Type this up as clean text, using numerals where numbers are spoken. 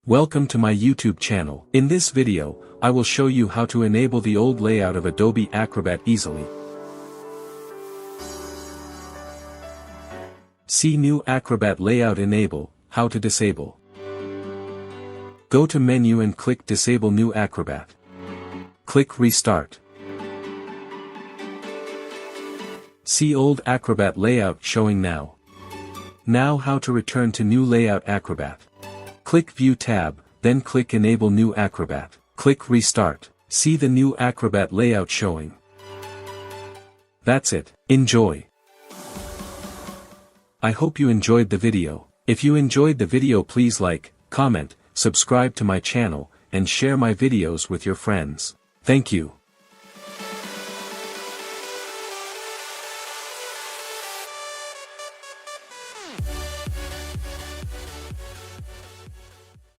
Welcome to my YouTube channel. In this video, I will show you how to enable the old layout of Adobe Acrobat easily. See New Acrobat Layout Enable, How to Disable. Go to Menu and click Disable New Acrobat. Click Restart. See Old Acrobat Layout showing now. Now how to return to New Layout Acrobat. Click View tab, then click Enable New Acrobat. Click Restart. See the new Acrobat layout showing. That's it. Enjoy. I hope you enjoyed the video. If you enjoyed the video, please like, comment, subscribe to my channel, and share my videos with your friends. Thank you.